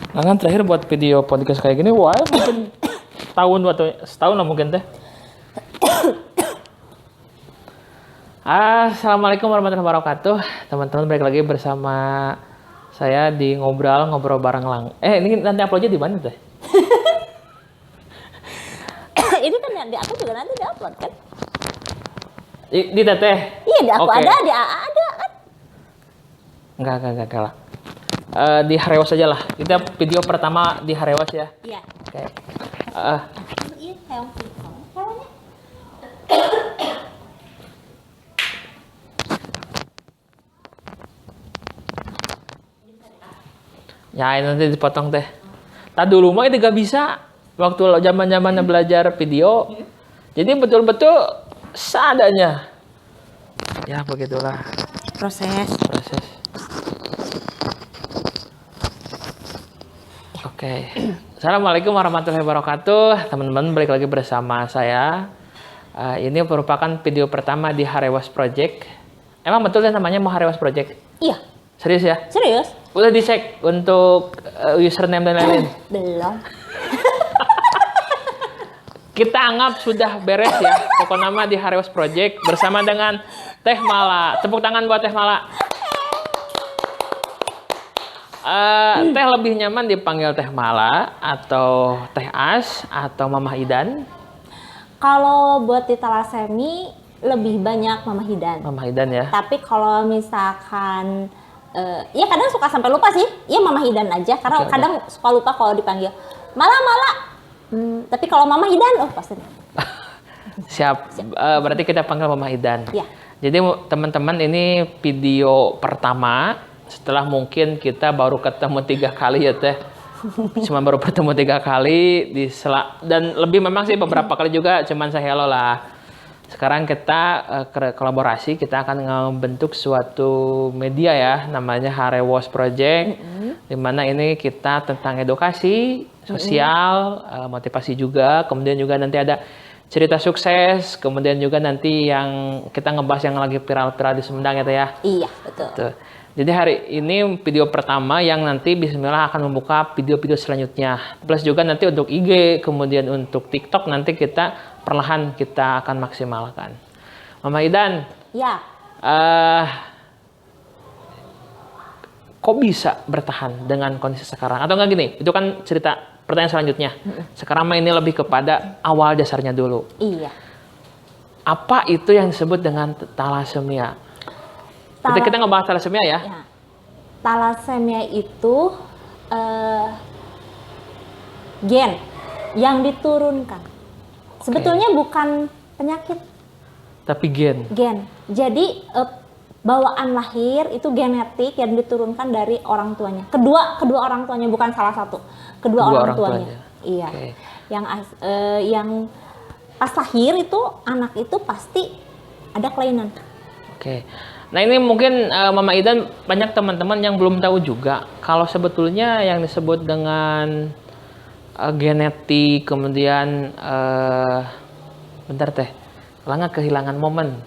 Nah kan terakhir buat video podcast kayak gini, wah mungkin setahun lah mungkin teh. Assalamualaikum warahmatullahi wabarakatuh. Teman-teman balik lagi bersama saya di ngobrol bareng Lang. Ini nanti uploadnya di mana teh? Ini kan di aku juga nanti di-upload kan? Di teteh? Iya, di aku Okay. ada, di AA ada kan? Enggak lah. Di Harewas aja lah. Kita video pertama di Harewas ya. Iya. Oke. Iya, kayak caranya. Ya ini nanti dipotong teh. Tadi dulu mah itu gak bisa. Waktu zaman-zamannya belajar video. Jadi betul-betul seadanya. Ya begitulah Proses. Oke. Assalamualaikum warahmatullahi wabarakatuh. Teman-teman balik lagi bersama saya. Ini merupakan video pertama di Harewas Project. Emang betul ya namanya mau Harewas Project? Iya. Serius ya? Serius? Udah dicek untuk username dan lain-lain? Belum. Kita anggap sudah beres ya. Pokok nama di Harewas Project bersama dengan Teh Mala. Tepuk tangan buat Teh Mala. Teh lebih nyaman dipanggil Teh Mala atau Teh As atau Mamah Idan? Kalau buat di talasemi lebih banyak Mama Hidan. Mamah Idan ya. Tapi kalau misalkan ya kadang suka sampai lupa sih. Ya Mama Hidan aja karena Oke, kadang suka lupa kalau dipanggil Mala. Tapi kalau Mama Hidan pasti. Siap. Berarti kita panggil Mamah Idan. Ya. Jadi teman-teman ini video pertama setelah mungkin kita baru ketemu 3 kali ya Teh. Cuma baru bertemu 3 kali dan lebih memang sih beberapa kali juga cuman saya hello lah. Sekarang kita kolaborasi, kita akan membentuk suatu media ya namanya Harewas Project. Dimana ini kita tentang edukasi, sosial, motivasi juga, kemudian juga nanti ada cerita sukses, kemudian juga nanti yang kita ngebahas yang lagi viral-viral di Sumedang ya Teh ya. Iya, betul. Tuh. Jadi hari ini video pertama yang nanti bismillah akan membuka video-video selanjutnya. Plus juga nanti untuk IG, kemudian untuk TikTok nanti kita perlahan kita akan maksimalkan. Mama Idan, Ya. kok bisa bertahan dengan kondisi sekarang? Atau enggak gini, itu kan cerita pertanyaan selanjutnya. Sekarang mah ini lebih kepada awal dasarnya dulu. Iya. Apa itu yang disebut dengan thalassemia? Kita ngebahas thalassemia ya. Ya. Thalassemia itu gen yang diturunkan. Sebetulnya bukan penyakit, Tapi gen. Jadi bawaan lahir itu genetik yang diturunkan dari orang tuanya. Kedua orang tuanya, bukan salah satu. Kedua orang tuanya. Iya. Okay. Yang pas lahir itu anak itu pasti ada kelainan. Oke. Nah ini mungkin Mama Idan banyak teman-teman yang belum tahu juga kalau sebetulnya yang disebut dengan genetik, kemudian bentar Teh, Langa kehilangan momen.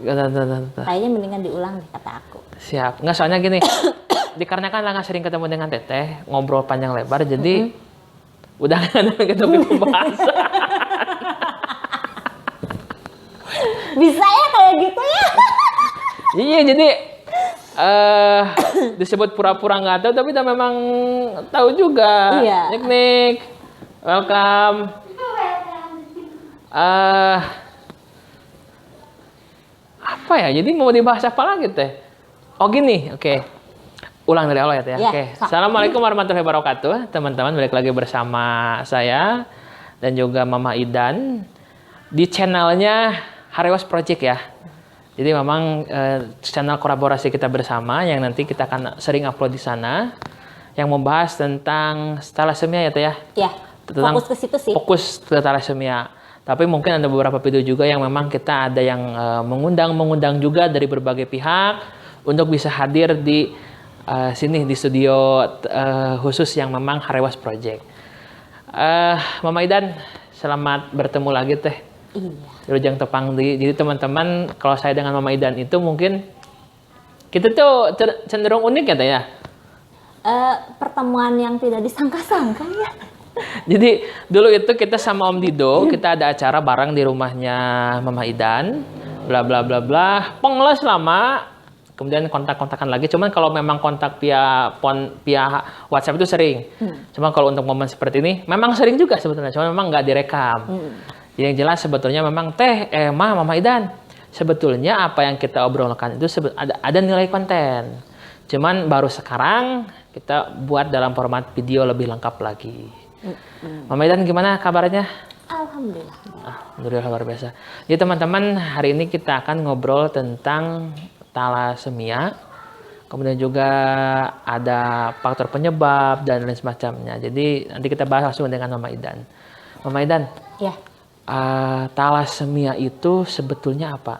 Kayaknya mendingan diulang deh, kata aku. Siap. Nggak, soalnya gini, dikarenakan Langa sering ketemu dengan Teteh, ngobrol panjang lebar, jadi udah kan kita pembahasan. Bisa ya kayak gitu ya? Iya, jadi disebut pura-pura nggak tahu, tapi kita memang tahu juga. Iya. Nik, welcome. Apa ya? Jadi mau dibahas apa lagi Teh? Oh gini, oke. Ulang dari awal ya Teh. Ya, Oke. Assalamualaikum warahmatullahi wabarakatuh. Teman-teman balik lagi bersama saya dan juga Mama Idan di channelnya Harewas Project ya. Jadi memang channel kolaborasi kita bersama yang nanti kita akan sering upload di sana yang membahas tentang thalassemia ya Teh ya. Ya, Tentang fokus ke situ sih. Fokus ke thalassemia. Tapi mungkin ada beberapa video juga yang memang kita ada yang mengundang juga dari berbagai pihak untuk bisa hadir di sini di studio khusus yang memang Harewas Project. Mama Idan, selamat bertemu lagi Teh. Iya. Rujang Tepang. Jadi teman-teman, kalau saya dengan Mama Idan itu mungkin Kita tuh cenderung unik ya, Teh ya. Pertemuan yang tidak disangka-sangka ya. Jadi dulu itu kita sama Om Dido, kita ada acara bareng di rumahnya Mama Idan, bla bla bla bla, pengles lama, kemudian kontak-kontakan lagi. Cuman kalau memang kontak via WhatsApp itu sering. Cuma kalau untuk momen seperti ini, memang sering juga sebetulnya, cuma memang nggak direkam. Yang jelas sebetulnya memang Mama Idan, sebetulnya apa yang kita obrolkan itu ada nilai konten. Cuman baru sekarang kita buat dalam format video lebih lengkap lagi. Mama Idan gimana kabarnya? Alhamdulillah. Alhamdulillah luar biasa. Jadi teman-teman, hari ini kita akan ngobrol tentang thalassemia. Kemudian juga ada faktor penyebab dan lain semacamnya. Jadi nanti kita bahas langsung dengan Mama Idan. Mama Idan, Ya. Thalassemia itu sebetulnya apa?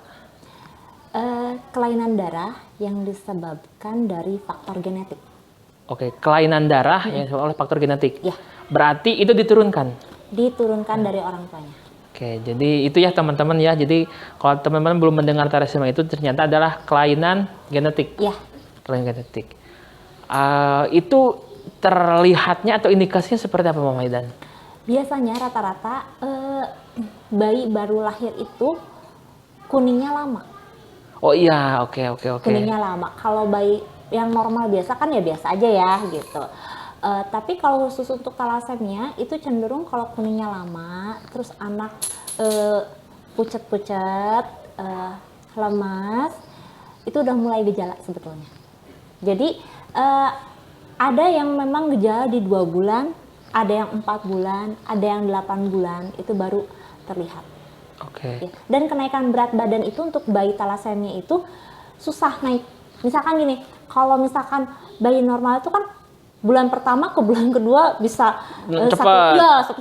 Kelainan darah yang disebabkan dari faktor genetik. Oke, kelainan darah yang disebabkan oleh faktor genetik. Ya. Berarti itu diturunkan? Diturunkan dari orang tuanya. Oke, jadi itu ya teman-teman ya. Jadi kalau teman-teman belum mendengar thalassemia itu ternyata adalah kelainan genetik. Ya. Kelainan genetik. Itu terlihatnya atau indikasinya seperti apa, Mama Idan? Biasanya rata-rata bayi baru lahir itu kuningnya lama. Oh iya, oke. Kuningnya lama. Kalau bayi yang normal biasa kan ya biasa aja ya gitu. Tapi kalau khusus untuk thalassemia itu cenderung kalau kuningnya lama, terus anak pucet-pucet, lemas, itu udah mulai gejala sebetulnya. Jadi ada yang memang gejala di 2 bulan, ada yang 4 bulan, ada yang 8 bulan, itu baru terlihat. Oke. Ya. Dan kenaikan berat badan itu untuk bayi thalassemia itu susah naik. Misalkan gini, kalau misalkan bayi normal itu kan bulan pertama ke bulan kedua bisa 1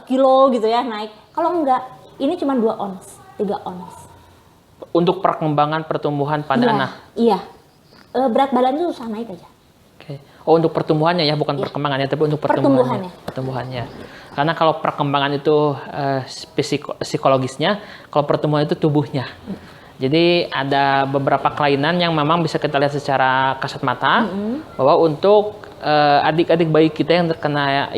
kilo gitu ya naik. Kalau enggak, ini cuma 2 ons, 3 ons. Untuk perkembangan pertumbuhan pada anak? Iya. Berat badan itu susah naik aja. Oke. Oh, untuk pertumbuhannya ya, bukan perkembangannya, tapi untuk pertumbuhannya. Karena kalau perkembangan itu psikologisnya, kalau pertumbuhan itu tubuhnya. Jadi ada beberapa kelainan yang memang bisa kita lihat secara kasat mata bahwa untuk adik-adik bayi kita yang terkena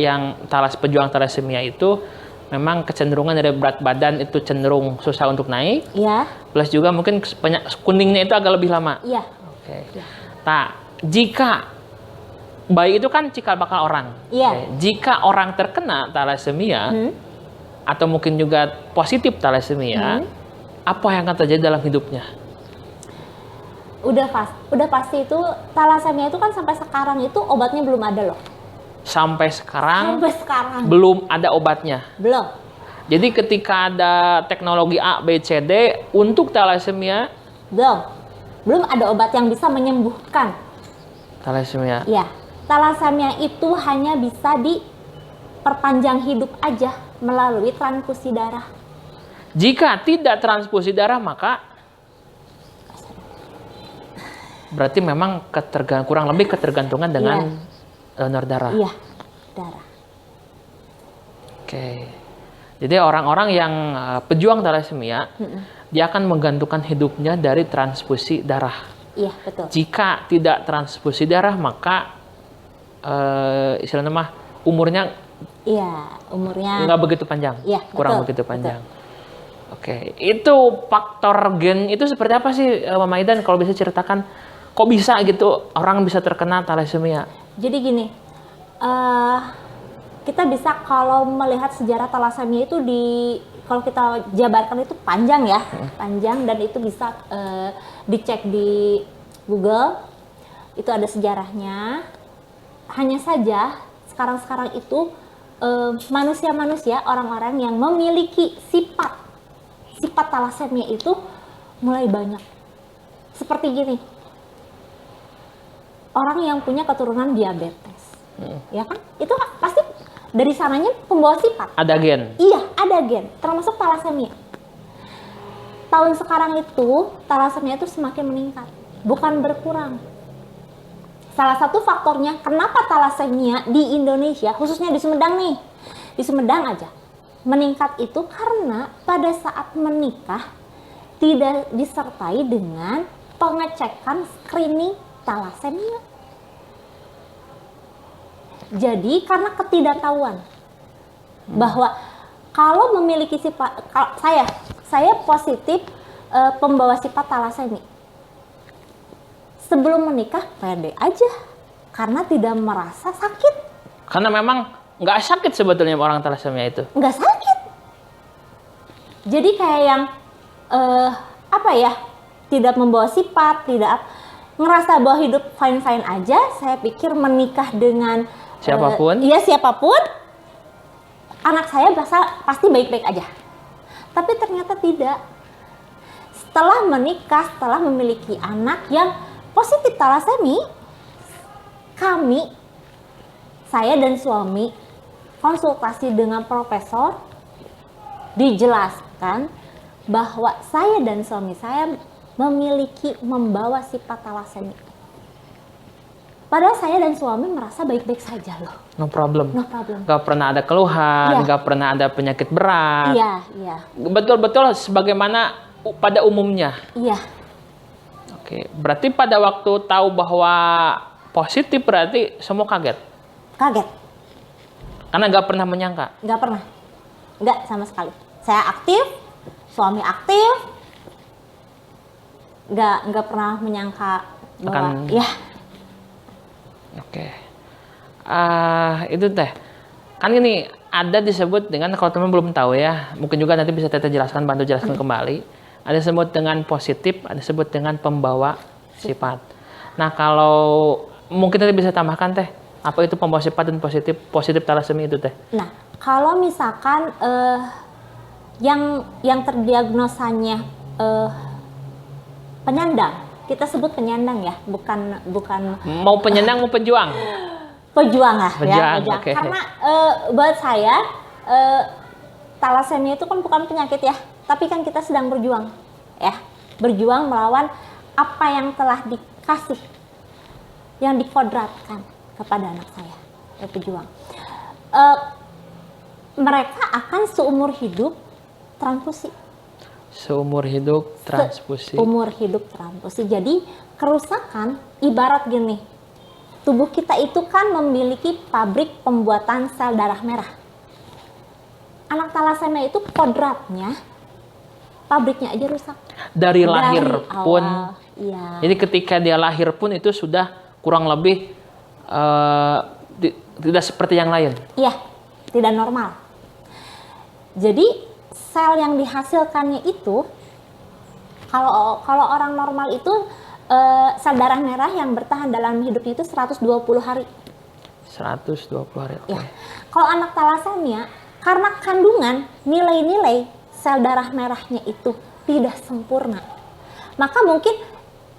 pejuang thalassemia itu memang kecenderungan dari berat badan itu cenderung susah untuk naik. Iya. Plus juga mungkin kuningnya itu agak lebih lama. Iya. Oke. Nah, jika bayi itu kan cikal bakal orang. Iya. Oke. Jika orang terkena thalassemia atau mungkin juga positif thalassemia, apa yang akan terjadi dalam hidupnya? Udah pasti itu thalassemia itu kan sampai sekarang itu obatnya belum ada loh. Sampai sekarang Sampai belum ada obatnya. belum. Jadi ketika ada teknologi A, B, C, D untuk thalassemia, Belum ada obat yang bisa menyembuhkan thalassemia. ya. Thalassemia itu hanya bisa diperpanjang hidup aja melalui transfusi darah. Jika tidak transfusi darah, maka berarti memang kurang lebih ketergantungan dengan donor darah. Iya, darah. Oke. Jadi orang-orang yang pejuang thalassemia, dia akan menggantungkan hidupnya dari transfusi darah. Iya, betul. Jika tidak transfusi darah, maka istilahnya mah umurnya nggak begitu panjang. Iya, kurang begitu panjang. Oke, itu faktor gen itu seperti apa sih, Mama Idan? Kalau bisa ceritakan, kok bisa gitu orang bisa terkena thalassemia? Jadi gini, kita bisa kalau melihat sejarah thalassemia itu kalau kita jabarkan itu panjang ya, panjang, dan itu bisa dicek di Google, itu ada sejarahnya. Hanya saja sekarang itu manusia-manusia, orang-orang yang memiliki sifat thalassemia itu mulai banyak. Seperti gini, orang yang punya keturunan diabetes, ya kan? Itu pasti dari sananya pembawa sifat. Ada gen? Iya, ada gen, termasuk thalassemia. Tahun sekarang itu, thalassemia itu semakin meningkat, bukan berkurang. Salah satu faktornya kenapa thalassemia di Indonesia, khususnya di Sumedang nih, di Sumedang aja, meningkat itu karena pada saat menikah tidak disertai dengan pengecekan screening talasemia. Jadi karena ketidaktahuan bahwa kalau memiliki sifat, saya positif pembawa sifat talasemia. Sebelum menikah pede aja karena tidak merasa sakit. Karena memang nggak sakit sebetulnya orang talasemia itu. Nggak sakit. Jadi kayak yang tidak membawa sifat, tidak ngerasa bahwa hidup fine-fine aja. Saya pikir menikah dengan Siapapun? Siapapun, anak saya pasti baik-baik aja. Tapi ternyata tidak. Setelah menikah, setelah memiliki anak yang positif talasemi, saya dan suami konsultasi dengan profesor, dijelaskan bahwa saya dan suami saya membawa sifat talasemi. Padahal saya dan suami merasa baik-baik saja loh. No problem. No problem. Gak pernah ada keluhan, Iya. gak pernah ada penyakit berat. Iya. Betul-betul sebagaimana pada umumnya. Iya. Oke, berarti pada waktu tahu bahwa positif berarti semua kaget? Kaget. Karena gak pernah menyangka? Nggak pernah. Nggak sama sekali. Saya aktif, suami aktif. Nggak pernah menyangka bahwa Oke. Itu teh. Kan ini ada disebut dengan, kalau teman belum tahu ya, mungkin juga nanti bisa Teteh jelaskan, bantu jelaskan kembali. Ada disebut dengan positif, ada disebut dengan pembawa sifat. Nah, kalau mungkin nanti bisa tambahkan teh, apa itu pembawa sifat dan positif talasemi itu teh? Nah, kalau misalkan yang terdiagnosanya penyandang, kita sebut penyandang ya, bukan Mau penyandang mau pejuang? pejuang lah Pejuang, ya, oke. Karena buat saya talasemia itu kan bukan penyakit ya, tapi kan kita sedang berjuang ya, berjuang melawan apa yang telah dikasih, yang dikodratkan kepada anak saya, pejuang. Mereka akan seumur hidup transfusi. Seumur hidup transfusi. Umur hidup transfusi. Jadi kerusakan ibarat gini, tubuh kita itu kan memiliki pabrik pembuatan sel darah merah. Anak talasemia itu kodratnya, pabriknya aja rusak. Dari lahir pun. Awal, iya. Jadi ketika dia lahir pun itu sudah kurang lebih tidak seperti yang lain. Iya, tidak normal. Jadi sel yang dihasilkannya itu, kalau orang normal itu sel darah merah yang bertahan dalam hidupnya itu 120 hari. 120 hari. Oke. Ya. Kalau anak talasemia, karena kandungan nilai-nilai sel darah merahnya itu tidak sempurna, maka mungkin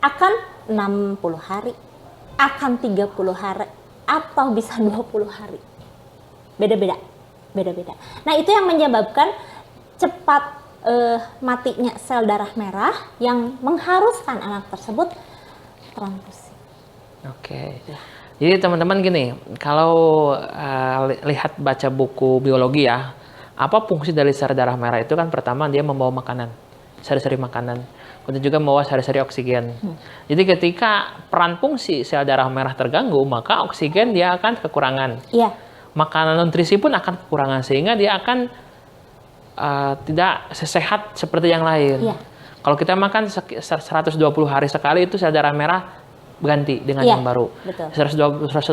akan 60 hari, akan 30 hari, atau bisa 20 hari. Beda-beda. Nah, itu yang menyebabkan cepat matinya sel darah merah yang mengharuskan anak tersebut transfusi. Oke. Jadi teman-teman gini, kalau lihat baca buku biologi ya, apa fungsi dari sel darah merah itu kan pertama dia membawa makanan, sari-sari makanan, kemudian juga membawa sari-sari oksigen. Jadi ketika peran fungsi sel darah merah terganggu, maka oksigen dia akan kekurangan. Iya. Makanan nutrisi pun akan kekurangan sehingga dia akan tidak sesehat seperti yang lain. Iya. Kalau kita makan 120 hari sekali itu sel darah merah ganti dengan Iya, yang baru. betul.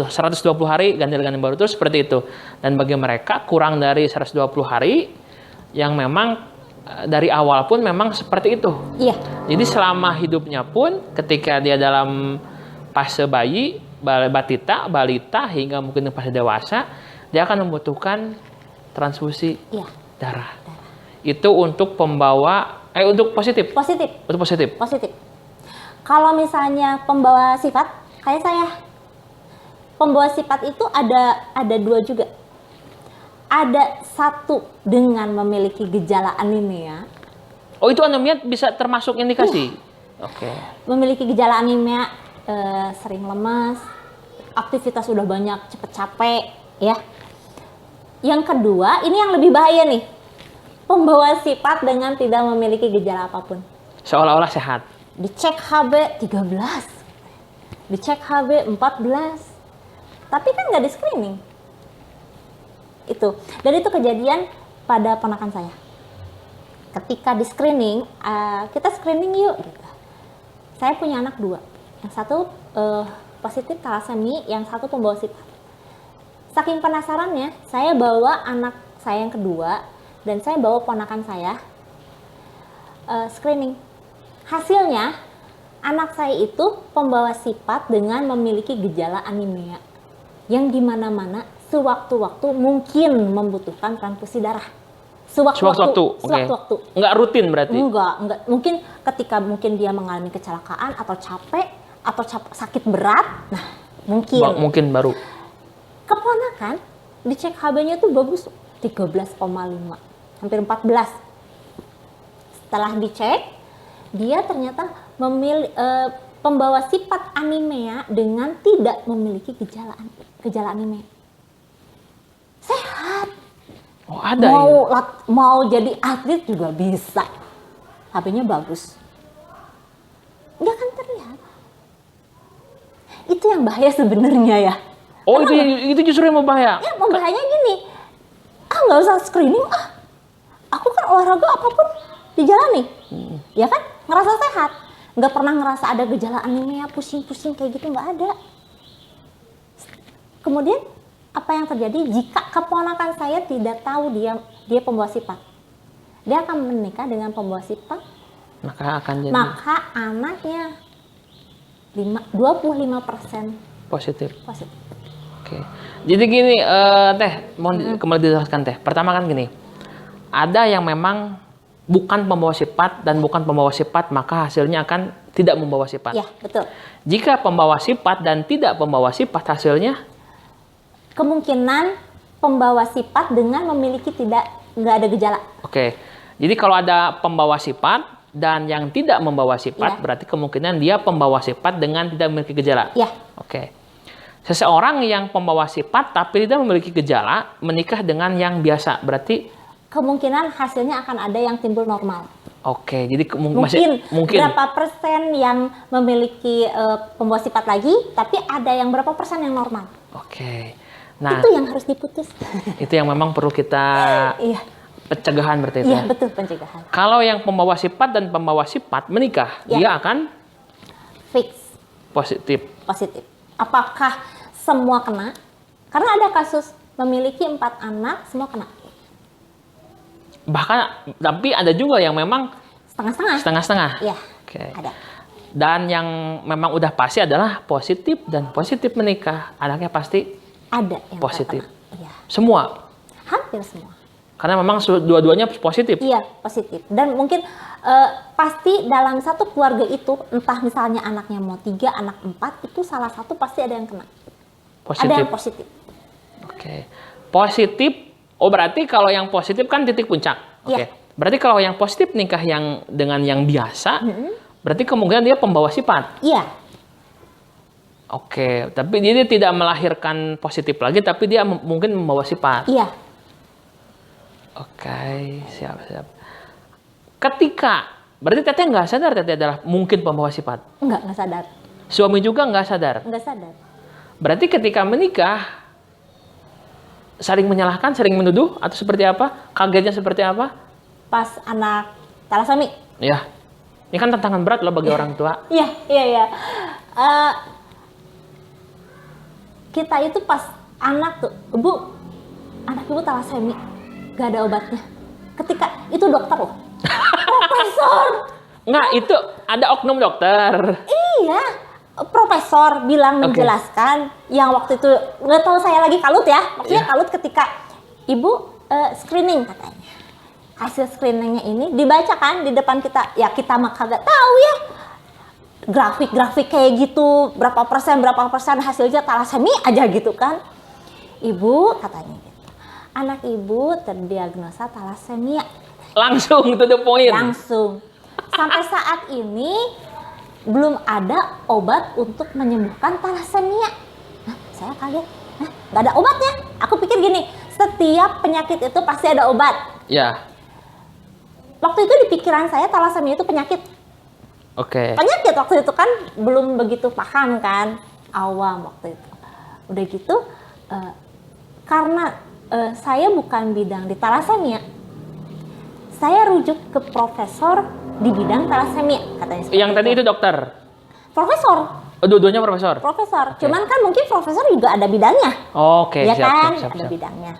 120 hari ganti dengan yang baru, terus seperti itu. Dan bagi mereka kurang dari 120 hari yang memang dari awal pun memang seperti itu. Iya. Jadi selama hidupnya pun ketika dia dalam fase bayi, balita hingga mungkin fase dewasa, dia akan membutuhkan transfusi Iya. darah. Itu untuk pembawa untuk positif. Untuk positif. Kalau misalnya pembawa sifat, kayak saya, pembawa sifat itu ada dua juga. Ada satu dengan memiliki gejala anemia. Oh, itu anemia bisa termasuk indikasi. Oke. Memiliki gejala anemia, sering lemas, aktivitas udah banyak, cepet capek, ya. Yang kedua, ini yang lebih bahaya nih. Pembawa sifat dengan tidak memiliki gejala apapun. Seolah-olah sehat. Dicek HB 13. dicek HB 14, tapi kan nggak di screening. Itu, dan itu kejadian pada ponakan saya. Ketika di screening, kita screening yuk. Gitu. Saya punya anak 2, yang satu positif thalassemia, yang satu pembawa sifat. Saking penasarannya, saya bawa anak saya yang kedua dan saya bawa ponakan saya screening. Hasilnya, anak saya itu pembawa sifat dengan memiliki gejala anemia yang dimana-mana sewaktu-waktu mungkin membutuhkan transfusi darah. Sewaktu-waktu. Nggak rutin berarti? Enggak. Mungkin ketika dia mengalami kecelakaan atau capek atau sakit berat, nah mungkin baru. Keponakan dicek HB-nya tuh bagus, 13,5, hampir 14. Setelah dicek, dia ternyata pembawa sifat anemia dengan tidak memiliki gejala anemia. Sehat. Oh, ada mau jadi atlet juga bisa. HB-nya bagus. Nggak akan terlihat. Itu yang bahaya sebenarnya ya. Oh, itu justru yang membahaya. Ya, membahayanya gini. Nggak usah screening. Aku kan olahraga apapun dijalani. Ya kan? Ngerasa sehat. Nggak pernah ngerasa ada gejala anemia, pusing-pusing kayak gitu, nggak ada. Kemudian apa yang terjadi jika keponakan saya tidak tahu dia pembawa sifat? Dia akan menikah dengan pembawa sifat, maka anaknya 25% positif. Oke. Jadi gini, Teh, mau kembali dijelaskan Teh. Pertama kan gini, ada yang memang bukan pembawa sifat dan bukan pembawa sifat, maka hasilnya akan tidak membawa sifat. Ya, betul. Jika pembawa sifat dan tidak pembawa sifat, hasilnya kemungkinan pembawa sifat dengan memiliki nggak ada gejala. Oke. Jadi kalau ada pembawa sifat dan yang tidak membawa sifat, berarti kemungkinan dia pembawa sifat dengan tidak memiliki gejala. Ya. Oke. Seseorang yang pembawa sifat tapi tidak memiliki gejala menikah dengan yang biasa, berarti kemungkinan hasilnya akan ada yang timbul normal. Oke, jadi mungkin berapa persen yang memiliki pembawa sifat lagi, tapi ada yang berapa persen yang normal. Oke. Nah, itu yang harus diputus. Itu yang memang perlu kita pencegahan berarti itu. Iya, betul, pencegahan. Kalau yang pembawa sifat dan pembawa sifat menikah, dia akan fix positif. Apakah semua kena? Karena ada kasus memiliki 4 anak semua kena. Bahkan tapi ada juga yang memang setengah-setengah. Iya. Oke. Ada. Dan yang memang udah pasti adalah positif dan positif menikah, anaknya pasti ada yang positif. Iya. Semua. Hampir semua. Karena memang dua-duanya positif. Iya, positif. Dan mungkin pasti dalam satu keluarga itu, entah misalnya anaknya mau 3, anak 4, itu salah satu pasti ada yang kena. Positif. Ada yang positif. Oke. Positif, berarti kalau yang positif kan titik puncak. Oke. Berarti kalau yang positif nikah yang dengan yang biasa, berarti kemungkinan dia pembawa sifat. Iya. Oke, tapi dia tidak melahirkan positif lagi, tapi dia mungkin membawa sifat. Iya. Oke, siap. Ketika, berarti Teteh nggak sadar Teteh adalah mungkin pembawa sifat? Nggak sadar. Suami juga nggak sadar? Nggak sadar. Berarti ketika menikah, saling menyalahkan, saling menuduh, atau seperti apa? Kagetnya seperti apa? Pas anak thalassemia. Ya, ini kan tantangan berat loh bagi orang tua. Iya. Kita itu pas anak tuh, anak ibu thalassemia, gak ada obatnya. Ketika itu dokter loh, profesor. Enggak, itu ada oknum dokter. Iya, profesor bilang menjelaskan yang waktu itu nggak tahu saya lagi kalut ya, maksudnya kalut ketika ibu screening katanya. Hasil screeningnya ini dibacakan di depan kita, ya kita mah kagak tahu ya. Grafik-grafik kayak gitu, berapa persen hasilnya thalassemia aja gitu kan. Ibu katanya gitu. Anak ibu terdiagnosa thalassemia. Langsung to the point. Langsung. Sampai saat ini belum ada obat untuk menyembuhkan thalassemia. Nah, saya kaget. Nah, nggak ada obatnya. Aku pikir gini, setiap penyakit itu pasti ada obat. Ya. Waktu itu di pikiran saya thalassemia itu penyakit. Oke. Penyakit waktu itu kan belum begitu paham kan, awam waktu itu. Udah gitu, karena saya bukan bidang di thalassemia, saya rujuk ke profesor di bidang thalassemia katanya. Yang tadi itu dokter? Profesor. Oh, dua-duanya profesor? Profesor. Cuman kan mungkin profesor juga ada bidangnya. Oke, Ya kan, siap. ada bidangnya.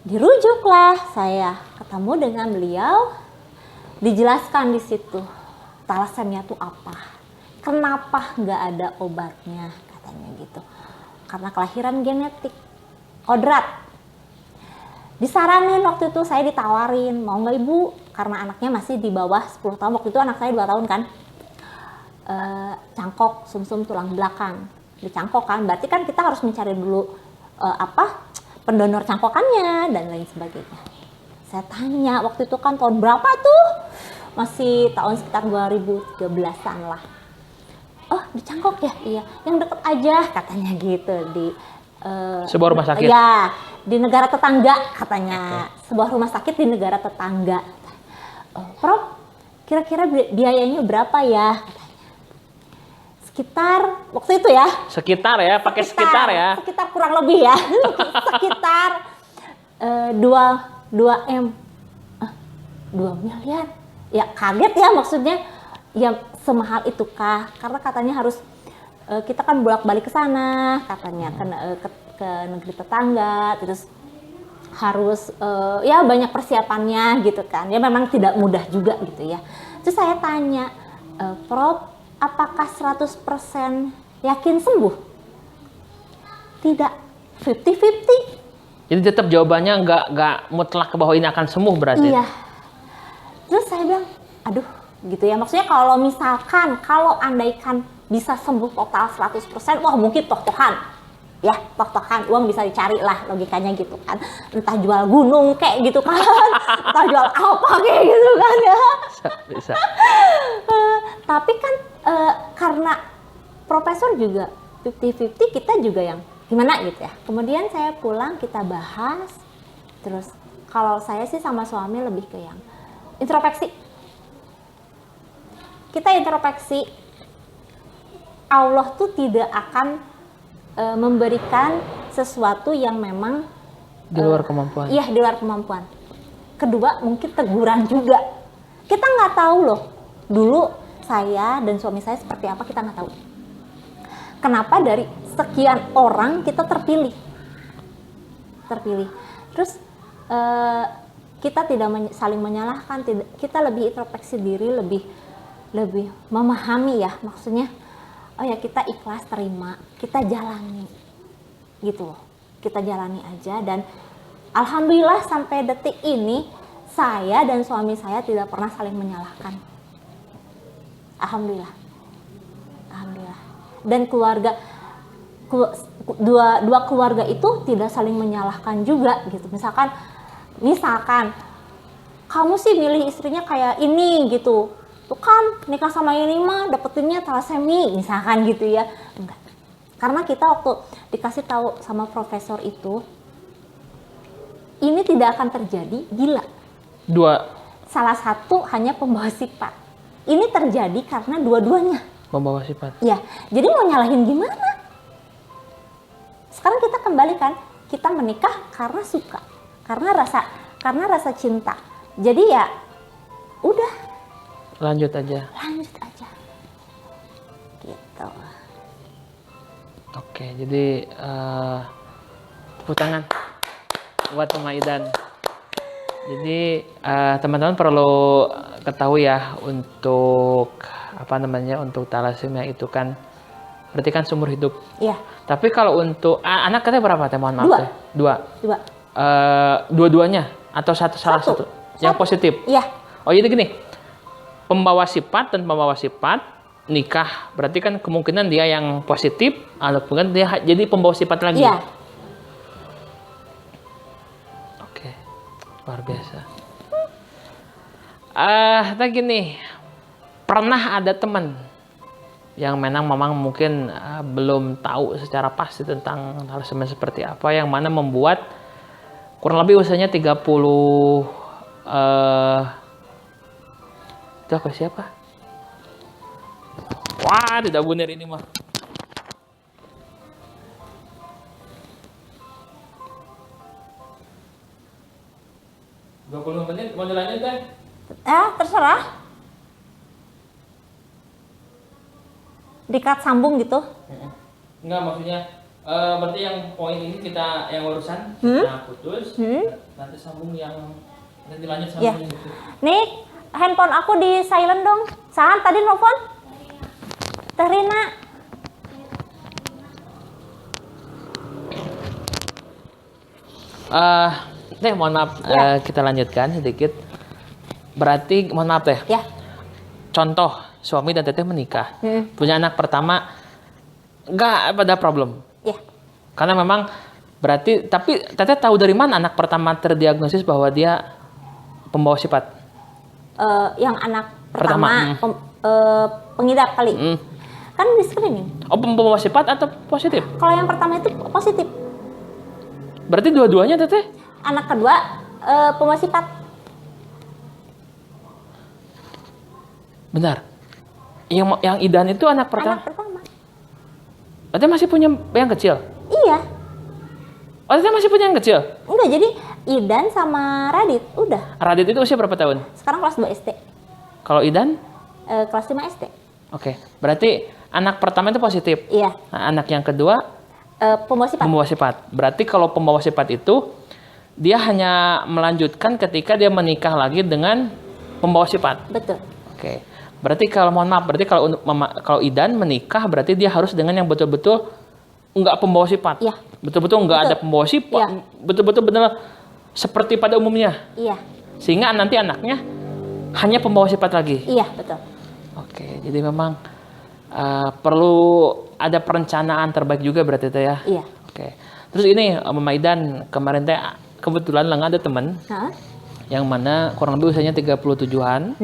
Dirujuklah saya ketemu dengan beliau, dijelaskan di situ thalassemia itu apa, kenapa nggak ada obatnya katanya gitu, karena kelahiran genetik, kodrat. Disaranin waktu itu, saya ditawarin, mau nggak ibu, karena anaknya masih di bawah 10 tahun, waktu itu anak saya 2 tahun kan, cangkok sumsum tulang belakang, dicangkok kan, berarti kan kita harus mencari dulu pendonor cangkokannya dan lain sebagainya. Saya tanya waktu itu kan tahun berapa tuh, masih tahun sekitar 2013-an lah. Oh, dicangkok ya? Iya, yang deket aja katanya gitu, di sebuah rumah sakit? Ya, di negara tetangga katanya. Sebuah rumah sakit di negara tetangga. Prof, kira-kira biayanya berapa ya? Sekitar, waktu itu ya. Sekitar ya, pakai sekitar ya. Sekitar kurang lebih ya. Sekitar 2 M. 2 miliar. Ya kaget ya, maksudnya ya semahal itukah? Karena katanya harus kita kan bolak-balik ke sana katanya, ke negeri tetangga, terus harus ya banyak persiapannya gitu kan. Ya memang tidak mudah juga gitu ya. Terus saya tanya, Prof, apakah 100% yakin sembuh? Tidak, 50-50. Jadi tetap jawabannya nggak mutlak bahwa ini akan sembuh berarti? Iya. Terus saya bilang, aduh gitu ya. Maksudnya kalau misalkan, kalau andaikan bisa sembuh total 100%, wah mungkin toh-tohan. Ya, toh-tohan, uang bisa dicari lah logikanya gitu kan. Entah jual gunung kayak gitu kan. Entah jual apa kayak gitu kan ya. Bisa. Tapi kan karena profesor juga 50-50, kita juga yang gimana gitu ya. Kemudian saya pulang, kita bahas. Terus kalau saya sih sama suami lebih ke yang introspeksi. Kita introspeksi, Allah tuh tidak akan memberikan sesuatu yang memang di luar kemampuan. Iya, di luar kemampuan. Kedua, mungkin teguran juga. Kita nggak tahu loh. Dulu saya dan suami saya seperti apa, kita nggak tahu. Kenapa dari sekian orang kita terpilih? Terus kita tidak saling menyalahkan, kita lebih introspeksi diri, lebih memahami ya, maksudnya oh ya kita ikhlas terima, kita jalani gitu loh, kita jalani aja. Dan alhamdulillah sampai detik ini saya dan suami saya tidak pernah saling menyalahkan, alhamdulillah. Dan keluarga dua keluarga itu tidak saling menyalahkan juga gitu. Misalkan kamu sih milih istrinya kayak ini gitu, tuh kan nikah sama ini mah dapetinnya thalassemia misalkan gitu ya. Enggak, karena kita waktu dikasih tahu sama profesor itu, ini tidak akan terjadi, gila. Salah satu hanya pembawa sifat, ini terjadi karena dua-duanya Membawa sifat. ya. Jadi mau nyalahin gimana? Sekarang kita kembalikan, kita menikah karena suka, karena rasa cinta. Jadi ya udah, lanjut aja gitu. Oke, jadi tepuk tangan buat Mama Idan. Jadi teman-teman perlu ketahui ya, untuk untuk thalassemia itu kan berarti kan seumur hidup. Iya. Tapi kalau untuk anak katanya berapa teh? Mohon maaf. Dua. Dua-duanya atau salah satu yang positif? Iya. Oh, jadi gini, pembawa sifat dan pembawa sifat nikah, berarti kan kemungkinan dia yang positif atau bukan dia jadi pembawa sifat lagi. Iya. Oke, luar biasa. Lagi nih, pernah ada teman yang memang mungkin belum tahu secara pasti tentang thalassemia seperti apa, yang mana membuat kurang lebih usianya 30 itu siapa? Wah, tidak benar ini mah. Dua 20 menit mau dilanjut teh? Terserah. Dikat sambung gitu. Enggak, maksudnya berarti yang poin ini kita yang urusan kita putus, nanti sambung yang nanti lanjut sambung Ya. gitu. Nih, handphone aku di silent dong. Sahan tadi nelfon? Teh Rina. Teh mohon maaf, Ya. kita lanjutkan sedikit. Berarti mohon maaf teh. Ya. Contoh suami dan teteh menikah, punya anak pertama, nggak ada problem. Ya. Karena memang berarti, tapi teteh tahu dari mana anak pertama terdiagnosis bahwa dia pembawa sifat? Yang anak pertama, pengidap kali. Kan di screening. Oh, pembawa sifat atau positif? Kalau yang pertama itu positif. Berarti dua-duanya teteh? Anak kedua pembawa sifat. Benar. Yang Idan itu anak pertama. Anak pertama. Teteh masih punya yang kecil? Iya. Oh, teteh masih punya yang kecil? Enggak, jadi Idan sama Radit udah. Radit itu usia berapa tahun? Sekarang kelas 2 SD. Kalau Idan? Kelas 5 SD. Oke. Berarti anak pertama itu positif. Iya. Nah, anak yang kedua Pembawa sifat. pembawa sifat. Berarti kalau pembawa sifat itu dia hanya melanjutkan ketika dia menikah lagi dengan pembawa sifat. Betul. Oke. Berarti kalau mohon maaf, berarti kalau Idan menikah berarti dia harus dengan yang betul-betul enggak pembawa sifat. Iya. Betul-betul enggak Betul. ada pembawa sifat. Iya. Betul-betul benar seperti pada umumnya. Iya. Sehingga nanti anaknya hanya pembawa sifat lagi. Iya, betul. Oke, jadi memang perlu ada perencanaan terbaik juga berarti teh ya. Iya. Oke. Terus ini Mama Idan kemarin teh kebetulan lah ada teman Hah? yang mana kurang lebih usianya 37-an,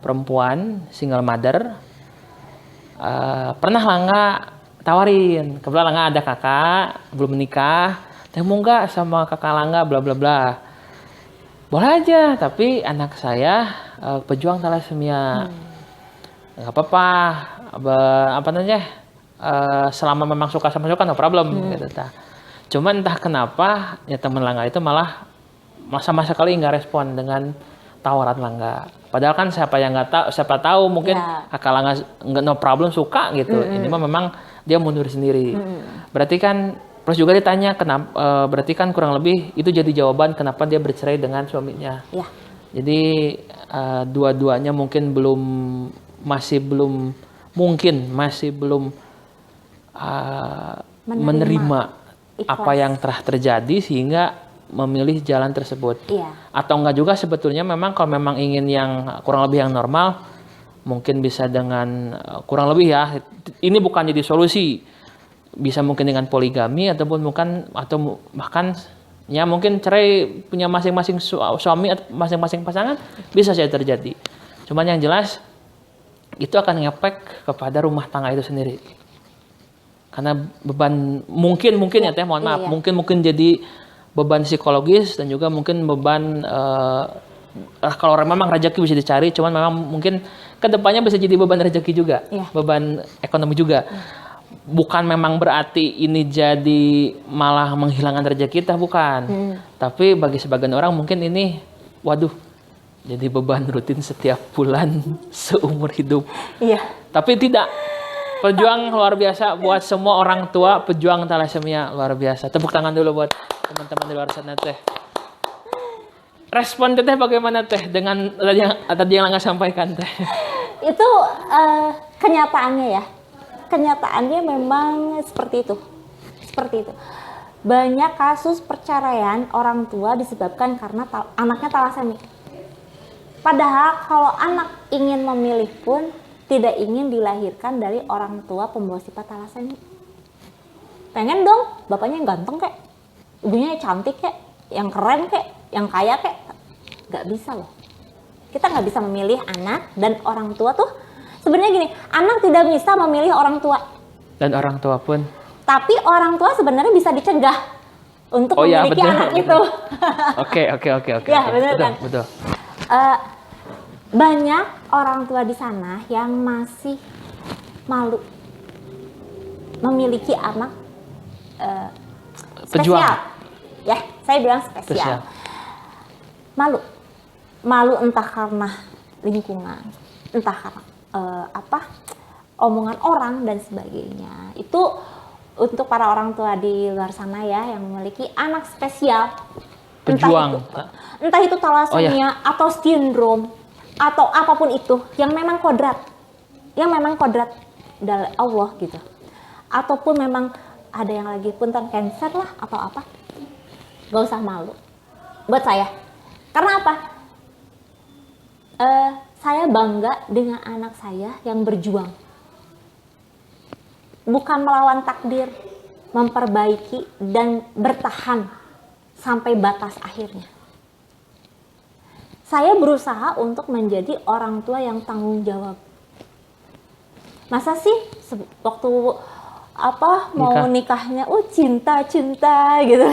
perempuan, single mother. Pernah lah nggak tawarin, kebetulan lah nggak ada kakak, belum menikah, teh mau nggak sama kakak Langga bla bla bla. Boleh aja, tapi anak saya pejuang thalassemia. Nggak apa-apa, apa namanya, selama memang suka sama suka no problem gitu. Cuman entah kenapa ya teman Langga itu malah sama sekali nggak respon dengan tawaran Langga. Padahal kan siapa yang nggak tahu, siapa tahu mungkin kakak Langga nggak no problem suka gitu. Ini mah memang dia mundur sendiri. Berarti kan plus juga ditanya kenapa, berarti kan kurang lebih itu jadi jawaban kenapa dia bercerai dengan suaminya. Iya. Jadi dua-duanya mungkin masih belum menerima apa yang telah terjadi sehingga memilih jalan tersebut. Iya. Atau enggak juga sebetulnya memang kalau memang ingin yang kurang lebih yang normal mungkin bisa dengan kurang lebih ya, ini bukan jadi solusi, bisa mungkin dengan poligami ataupun bahkan ya mungkin cerai punya masing-masing suami atau masing-masing pasangan bisa saja terjadi. Cuman yang jelas itu akan ngefek kepada rumah tangga itu sendiri. Karena beban mungkin ya teh mohon maaf, mungkin jadi beban psikologis dan juga mungkin beban kalau memang rezeki bisa dicari, cuman memang mungkin kedepannya bisa jadi beban rezeki juga, beban ekonomi juga. Bukan memang berarti ini jadi malah menghilangkan rezeki kita, bukan. Tapi bagi sebagian orang mungkin ini, waduh, jadi beban rutin setiap bulan seumur hidup. Iya. Tapi tidak. Pejuang luar biasa buat semua orang tua pejuang thalassemia, luar biasa. Tepuk tangan dulu buat teman-teman di luar sana teh. Respon teteh bagaimana teh dengan tadi yang Langga sampaikan teh? Itu kenyataannya ya. Kenyataannya memang seperti itu. Seperti itu. Banyak kasus perceraian orang tua disebabkan karena anaknya thalassemia. Padahal kalau anak ingin memilih pun tidak ingin dilahirkan dari orang tua pembawa sifat thalassemia. Pengen dong bapaknya yang ganteng kek, ibunya yang cantik kek, yang keren kek, yang kaya kek. Gak bisa loh. Kita gak bisa memilih anak, dan orang tua tuh sebenarnya gini, anak tidak bisa memilih orang tua. Dan orang tua pun. Tapi orang tua sebenarnya bisa dicegah untuk memiliki anak itu. Oke. Ya, benar kan? Betul. Banyak orang tua di sana yang masih malu memiliki anak Pejuang. spesial. Ya, saya bilang spesial. Malu entah karena lingkungan, entah karena omongan orang dan sebagainya. Itu untuk para orang tua di luar sana ya yang memiliki anak spesial, Pejuang. entah itu thalassemia atau sindrom atau apapun itu yang memang kodrat dari Allah gitu, ataupun memang ada yang lagi punten cancer lah atau apa, gak usah malu buat saya. Karena apa? Saya bangga dengan anak saya yang berjuang, bukan melawan takdir, memperbaiki dan bertahan sampai batas akhirnya. Saya berusaha untuk menjadi orang tua yang tanggung jawab. Masa sih waktu mau nikahnya cinta gitu.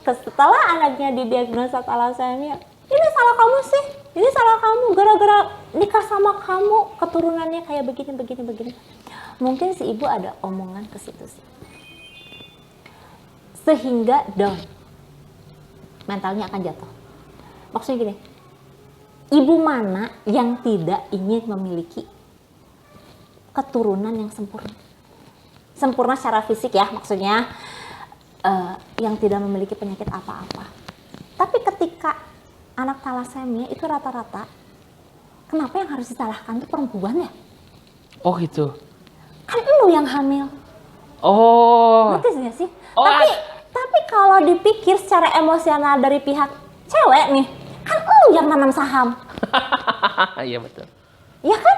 Setelah anaknya didiagnosa thalassemia, ini salah kamu sih, ini salah kamu, gara-gara nikah sama kamu keturunannya kayak begini. Mungkin si ibu ada omongan ke situ sih, sehingga down, mentalnya akan jatuh. Maksudnya gini, ibu mana yang tidak ingin memiliki keturunan yang sempurna secara fisik ya, maksudnya yang tidak memiliki penyakit apa-apa. Tapi ketika anak thalassemia itu rata-rata, kenapa yang harus disalahkan itu perempuan ya? Oh gitu. Kan lu yang hamil. Oh. Ngerti gak sih? Tapi kalau dipikir secara emosional dari pihak cewek nih, kan lu yang nanam saham. Iya betul. Iya kan?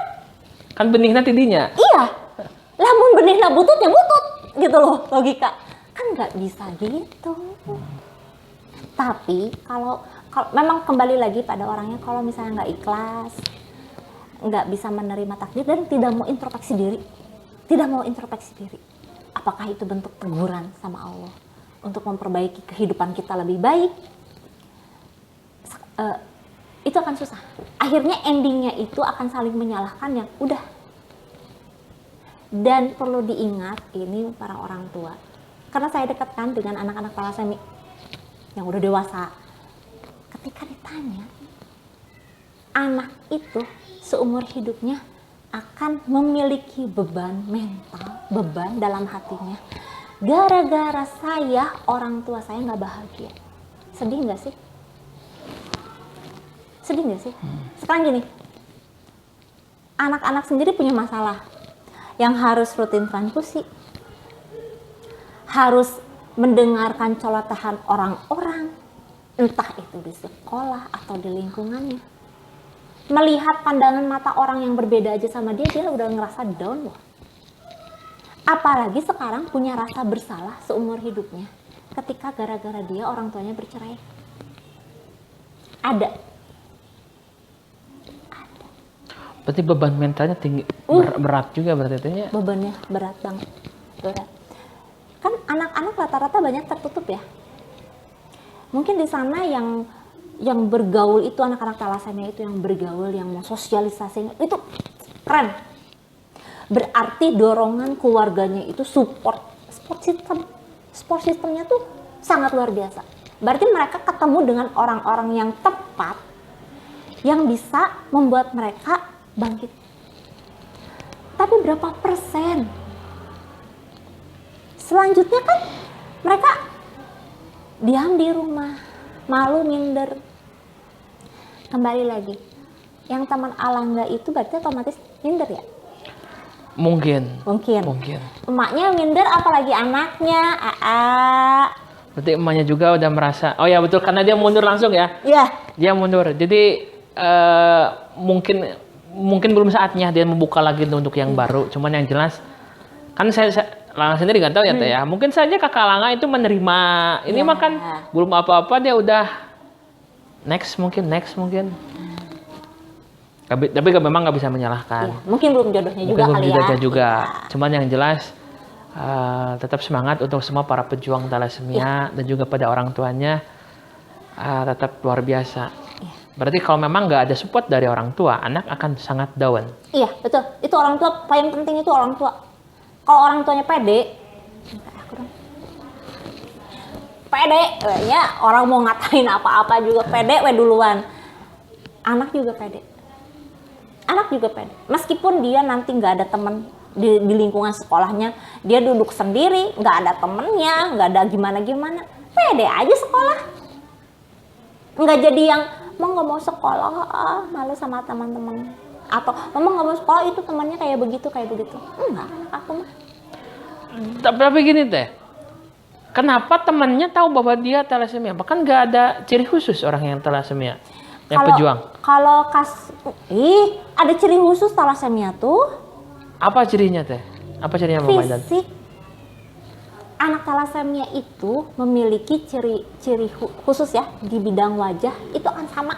Kan benihnya tidinya. Iya. Lamun benihna bututnya butut gitu loh, logika. Kan nggak bisa gitu. Tapi kalau memang kembali lagi pada orangnya, kalau misalnya nggak ikhlas, nggak bisa menerima takdir dan tidak mau introspeksi diri, apakah itu bentuk teguran sama Allah untuk memperbaiki kehidupan kita lebih baik? Itu akan susah. Akhirnya endingnya itu akan saling menyalahkan yang udah. Dan perlu diingat ini para orang tua, karena saya dekatkan dengan anak-anak thalassemia yang udah dewasa. Ketika ditanya, anak itu seumur hidupnya akan memiliki beban mental, beban dalam hatinya. Gara-gara saya, orang tua saya nggak bahagia. Sedih nggak sih? Sekarang gini, anak-anak sendiri punya masalah yang harus rutin transfusi, harus mendengarkan celotehan orang-orang, entah itu di sekolah atau di lingkungannya. Melihat pandangan mata orang yang berbeda aja sama dia udah ngerasa down loh. Apalagi sekarang punya rasa bersalah seumur hidupnya ketika gara-gara dia orang tuanya bercerai. Ada. Berarti beban mentalnya tinggi, berat juga berarti itu. Bebannya berat banget, berat. Kan anak-anak rata-rata banyak tertutup ya. Mungkin di sana yang bergaul itu anak-anak thalassemia itu yang bergaul, yang mau sosialisasi itu keren. Berarti dorongan keluarganya itu support sistemnya tuh sangat luar biasa. Berarti mereka ketemu dengan orang-orang yang tepat yang bisa membuat mereka bangkit. Tapi berapa persen? Selanjutnya kan mereka diam di rumah, malu, minder. Kembali lagi, yang teman alangga itu berarti otomatis minder ya? Mungkin. Emaknya minder, apalagi anaknya. Berarti emaknya juga udah merasa, oh ya betul, karena dia mundur langsung ya? Iya. Dia mundur, jadi mungkin belum saatnya dia membuka lagi untuk yang baru. Cuman yang jelas, kan saya Langa sendiri nggak tahu ya Teh ya. Mungkin saja Kakak Langa itu menerima, ini mah kan belum apa-apa dia udah next mungkin. Tapi memang nggak bisa menyalahkan. Ya, mungkin belum jodohnya juga kali ya. Ya. Cuman yang jelas tetap semangat untuk semua para pejuang thalassemia dan juga pada orang tuanya, tetap luar biasa. Berarti kalau memang nggak ada support dari orang tua, anak akan sangat down. Iya, betul. Itu orang tua, paling penting itu orang tua. Kalau orang tuanya pede, pede, ya orang mau ngatain apa-apa juga pede, duluan. Anak juga pede. Anak juga pede. Meskipun dia nanti nggak ada teman di lingkungan sekolahnya, dia duduk sendiri, nggak ada temennya, nggak ada gimana-gimana, pede aja sekolah. Nggak jadi yang mau nggak mau sekolah, malu sama teman-teman, atau mama nggak mau sekolah itu temannya kayak begitu. Enggak, aku mah. Tapi gini teh, kenapa temannya tahu bahwa dia thalassemia? Bahkan nggak ada ciri khusus orang yang thalassemia, yang pejuang. Kalau ada ciri khusus thalassemia tuh. Apa cirinya teh? Apa cirinya Mama Idan? Fisik. Anak thalassemia itu memiliki ciri khusus ya di bidang wajah, itu akan sama.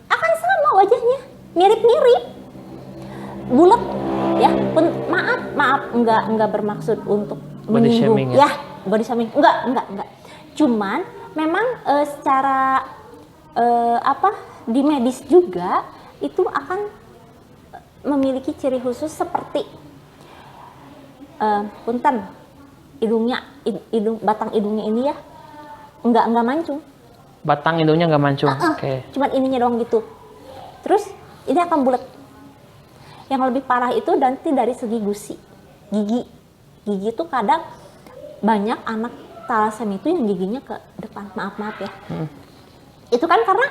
Akan sama wajahnya, mirip-mirip. Bulat ya. Maaf, enggak bermaksud untuk Body shaming ya. Body shaming. Enggak. Cuman memang secara di medis juga itu akan memiliki ciri khusus seperti punten, batang hidungnya ini ya enggak mancung. Batang hidungnya nggak mancung. Oke. Cuman ininya doang gitu. Terus ini akan bulat. Yang lebih parah itu nanti dari segi gigi itu kadang banyak anak thalassemia itu yang giginya ke depan. Maaf ya. Itu kan karena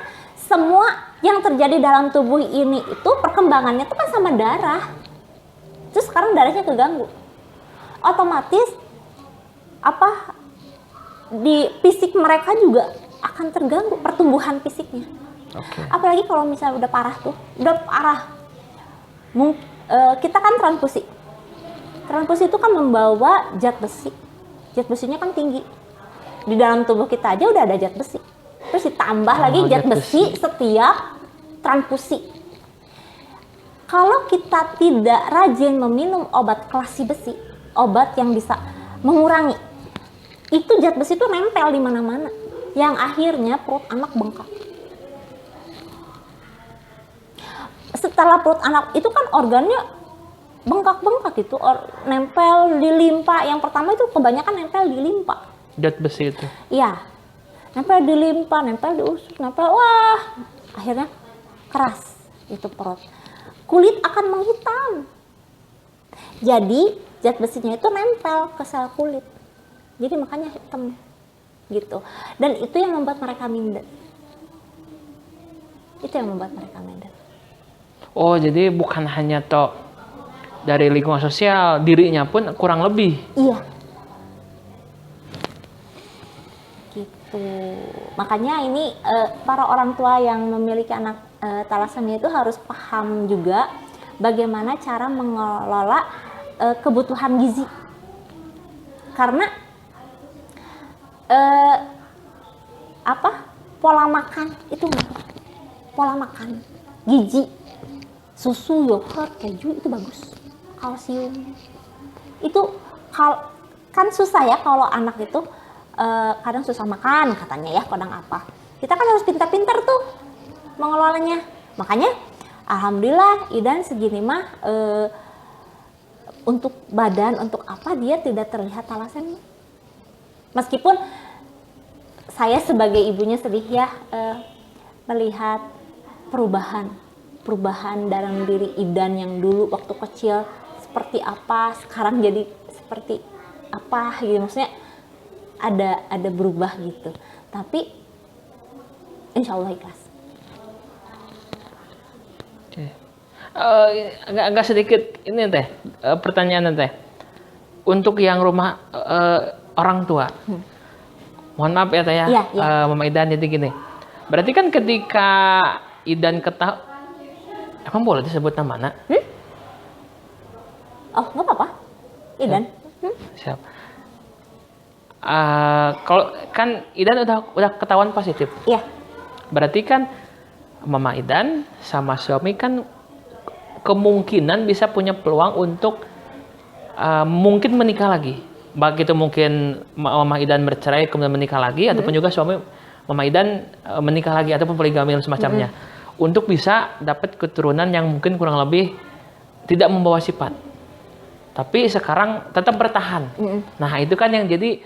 semua yang terjadi dalam tubuh ini itu perkembangannya itu kan sama darah. Terus sekarang darahnya keganggu. Otomatis di fisik mereka juga akan terganggu pertumbuhan fisiknya. Okay. Apalagi kalau misalnya udah parah. Kita kan transfusi. Transfusi itu kan membawa zat besi. Zat besinya kan tinggi. Di dalam tubuh kita aja udah ada zat besi. Terus ditambah lagi zat besi setiap transfusi. Kalau kita tidak rajin meminum obat kelasi besi, obat yang bisa mengurangi, itu zat besi itu nempel di mana-mana, yang akhirnya perut anak bengkak. Setelah perut anak itu kan organnya bengkak itu nempel di limpa. Yang pertama itu kebanyakan nempel di limpa. Zat besi itu. Iya. Nempel di limpa, nempel di usus, akhirnya keras itu perut. Kulit akan menghitam. Jadi zat besinya itu nempel ke sel kulit. Jadi makanya hitam gitu. Dan itu yang membuat mereka minder. Oh, jadi bukan hanya dari lingkungan sosial, dirinya pun kurang lebih. Iya. Gitu. Makanya ini para orang tua yang memiliki anak thalassemia itu harus paham juga bagaimana cara mengelola kebutuhan gizi. Karena pola makan itu pola makan gizi, susu, yogurt, keju itu bagus, kalsium itu kan susah ya kalau anak itu kadang susah makan katanya ya, kadang apa. Kita kan harus pintar-pintar tuh mengelolanya. Makanya alhamdulillah Idan segini mah untuk badan, untuk apa dia tidak terlihat thalassemia. Meskipun saya sebagai ibunya sedih ya melihat perubahan dalam diri Idan yang dulu waktu kecil seperti apa, sekarang jadi seperti apa gitu. Maksudnya ada berubah gitu. Tapi insya Allah ikhlas. Oke. Agak sedikit ini teh pertanyaan teh. Untuk yang rumah orang tua. Mohon maaf ya teh ya. Mama Idan, jadi gini. Berarti kan ketika Idan ketahui, emang boleh disebut namanya? Oh, nggak apa-apa. Idan. Siap. Kalau kan Idan udah ketahuan positif. Iya. Berarti kan Mama Idan sama suami kan kemungkinan bisa punya peluang untuk mungkin menikah lagi. Begitu mungkin Mama Idan bercerai kemudian menikah lagi, ataupun juga suami Mama Idan menikah lagi ataupun poligami semacamnya untuk bisa dapat keturunan yang mungkin kurang lebih tidak membawa sifat, tapi sekarang tetap bertahan. Nah itu kan yang jadi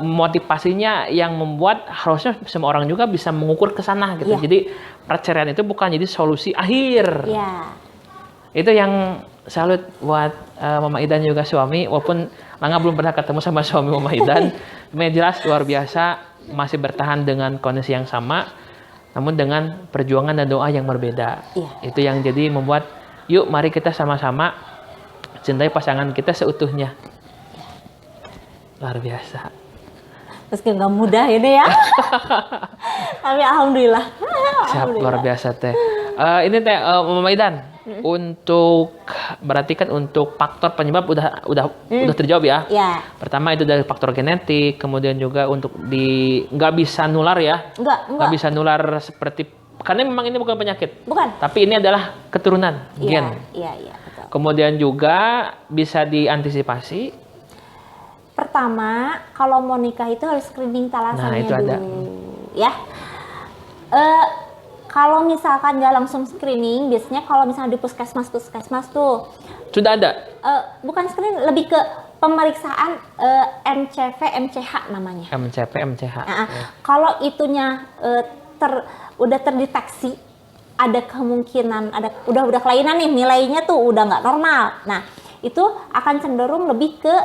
motivasinya yang membuat harusnya semua orang juga bisa mengukur ke sana gitu. Jadi perceraian itu bukan jadi solusi akhir. Itu yang salut buat Mama Idan juga suami, walaupun Langga belum pernah ketemu sama suami Mama Idan. Yang jelas luar biasa, masih bertahan dengan kondisi yang sama, namun dengan perjuangan dan doa yang berbeda. Itu yang jadi membuat, yuk mari kita sama-sama cintai pasangan kita seutuhnya. Luar biasa. Meski nggak mudah ini ya. Tapi alhamdulillah. Siap, luar biasa teh. Ini teh Mama Idan, untuk berarti kan untuk faktor penyebab udah terjawab ya. Pertama itu dari faktor genetik, kemudian juga untuk nggak bisa nular ya. Nggak bisa nular seperti, karena memang ini bukan penyakit. Bukan. Tapi ini adalah keturunan gen. Betul. Kemudian juga bisa diantisipasi. Pertama, kalau mau nikah itu harus screening talasemia dulu. Ada. Ya. Kalau misalkan nggak langsung screening, biasanya kalau misalnya di puskesmas tuh sudah ada. Bukan screening, lebih ke pemeriksaan MCV, MCH namanya. MCV, MCH. Kalau itunya udah terdeteksi, ada kemungkinan udah kelainan nih, nilainya tuh udah nggak normal. Nah, itu akan cenderung lebih ke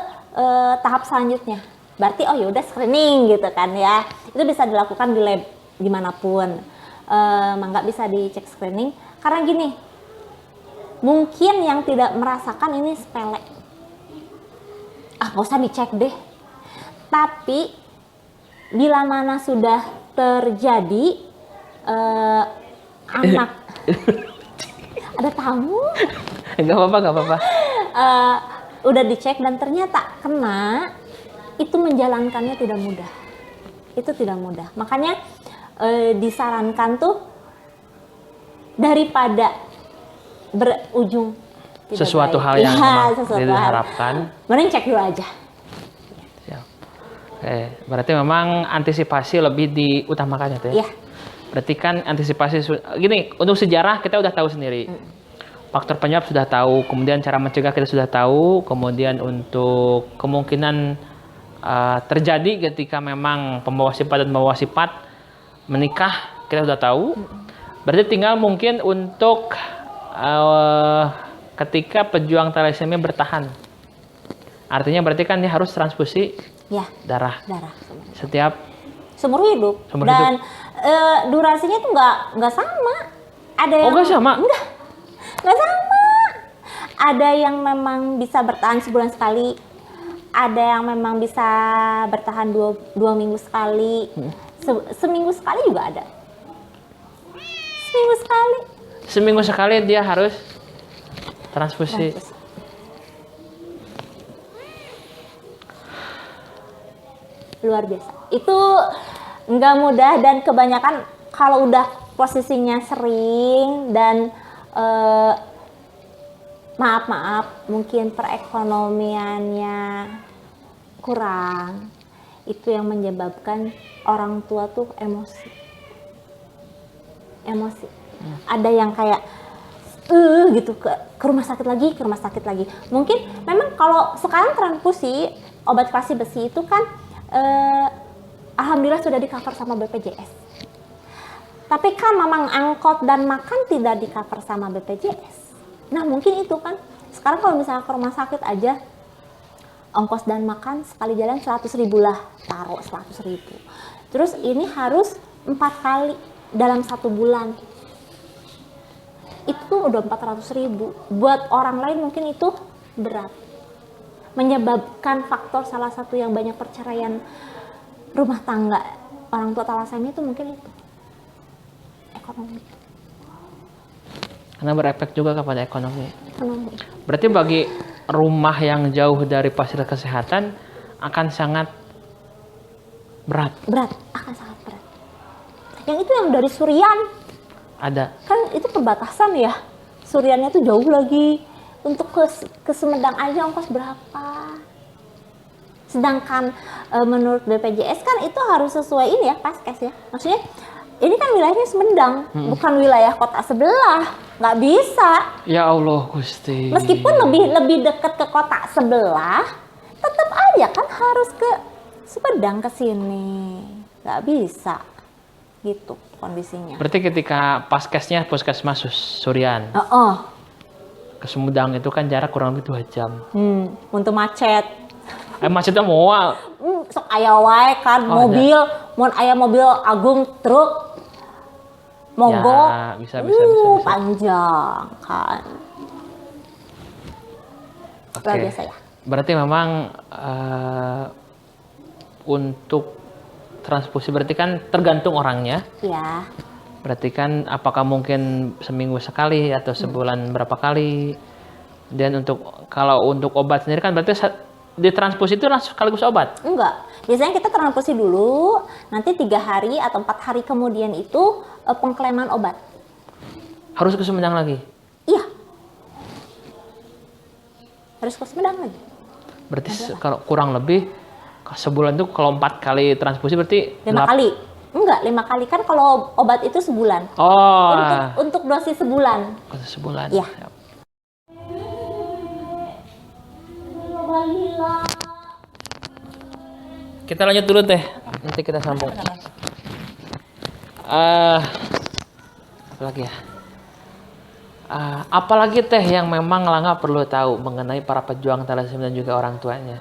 tahap selanjutnya. Berarti oh ya udah screening gitu kan ya. Itu bisa dilakukan di lab dimanapun. Nggak bisa dicek screening karena gini, mungkin yang tidak merasakan ini sepele, nggak usah dicek deh. Tapi bila mana sudah terjadi anak ada tamu, nggak apa-apa. Udah dicek dan ternyata kena, itu menjalankannya tidak mudah. Itu tidak mudah. Makanya disarankan tuh daripada berujung sesuatu hal yang diharapkan, mending cek dulu aja. Siap. Oke, berarti memang antisipasi lebih diutamakan itu ya? Berarti kan antisipasi gini, untuk sejarah kita udah tahu sendiri. Faktor penyebab sudah tahu, kemudian cara mencegah kita sudah tahu, kemudian untuk kemungkinan terjadi ketika memang pembawa sifat dan membawa sifat menikah kita sudah tahu. Berarti tinggal mungkin untuk ketika pejuang thalassemia bertahan. Artinya berarti kan dia harus transfusi darah. Setiap seumur hidup. Dan durasinya tuh nggak sama. Ada yang nggak sama? Nggak sama. Ada yang memang bisa bertahan sebulan sekali. Ada yang memang bisa bertahan dua minggu sekali. Seminggu sekali juga ada. Seminggu sekali dia harus transfusi. Luar biasa. Itu nggak mudah dan kebanyakan kalau udah posisinya sering dan maaf mungkin perekonomiannya kurang, itu yang menyebabkan orang tua tuh emosi. Ada yang kayak gitu ke rumah sakit lagi. Mungkin memang kalau sekarang transfusi obat kalsi besi itu kan alhamdulillah sudah di-cover sama BPJS. Tapi kan memang angkot dan makan tidak di-cover sama BPJS. Nah mungkin itu kan sekarang kalau misalnya ke rumah sakit aja ongkos dan makan sekali jalan 100.000 lah, taruh 100.000. Terus ini harus 4 kali dalam 1 bulan. Itu udah 400.000. Buat orang lain mungkin itu berat. Menyebabkan faktor salah satu yang banyak perceraian rumah tangga orang tua thalassemia itu mungkin itu ekonomi. Karena berefek juga kepada ekonomi. Berarti bagi rumah yang jauh dari fasilitas kesehatan akan sangat berat. Akan sangat berat. Yang itu yang dari Surian. Ada. Kan itu perbatasan ya. Suriannya tuh jauh lagi. Untuk ke Sumedang aja ongkos berapa? Sedangkan menurut BPJS kan itu harus sesuai ini ya, Paskes ya. Maksudnya ini kan wilayahnya Sumedang, bukan wilayah kota sebelah. Nggak bisa. Ya Allah Gusti. Meskipun lebih dekat ke kota sebelah, tetap aja kan harus ke Sumedang ke sini. Nggak bisa. Gitu kondisinya. Berarti ketika Paskesnya Puskesmas Surian ke Sumedang itu kan jarak kurang lebih 2 jam. Untuk macet. Macetnya moal. Sok aya wae kan mobil, mun aya mobil agung truk mogok. Ya, bisa. Panjang kan. Luar Oke. biasa ya. Berarti memang untuk transfusi berarti kan tergantung orangnya. Ya. Berarti kan apakah mungkin seminggu sekali atau sebulan berapa kali? Dan kalau untuk obat sendiri kan berarti ditransfusi itu langsung sekaligus obat? Enggak. Biasanya kita transfusi dulu, nanti 3 hari atau 4 hari kemudian itu pengklaiman obat. Harus ke Sumedang lagi? Iya. Harus ke Sumedang lagi. Berarti kalau kurang lebih sebulan itu kalau 4 kali transfusi berarti 5 kali. Enggak, 5 kali kan kalau obat itu sebulan. Oh. Untuk dosis sebulan. Sebulan. Iya. Kita lanjut dulu teh. Nanti kita sambung. Apalagi ya? Apalagi teh yang memang Langga perlu tahu mengenai para pejuang thalassemia dan juga orang tuanya?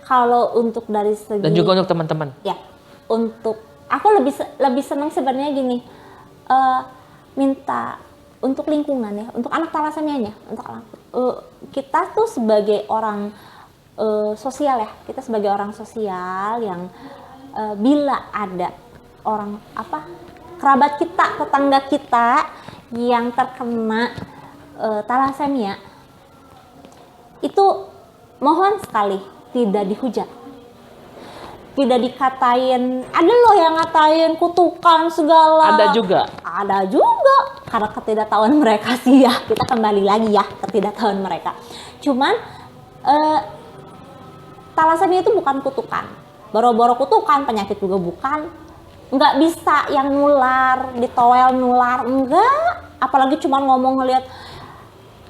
Kalau untuk dari segi Dan juga untuk teman-teman. Ya, untuk aku lebih senang sebenarnya gini, minta untuk lingkungan ya, untuk anak talassemianya, untuk kita tuh sebagai orang sosial ya, kita sebagai orang sosial yang bila ada orang kerabat kita, tetangga kita yang terkena thalassemia, itu mohon sekali tidak dihujat. Tidak dikatain, ada loh yang ngatain kutukan segala. Ada juga? Ada juga, karena ketidaktahuan mereka sih ya. Kita kembali lagi ya, ketidaktahuan mereka. Cuman, thalassemia itu bukan kutukan. Boro-boro kutukan, penyakit juga bukan. Nggak bisa yang nular, ditowel nular, enggak. Apalagi cuma ngomong ngeliat.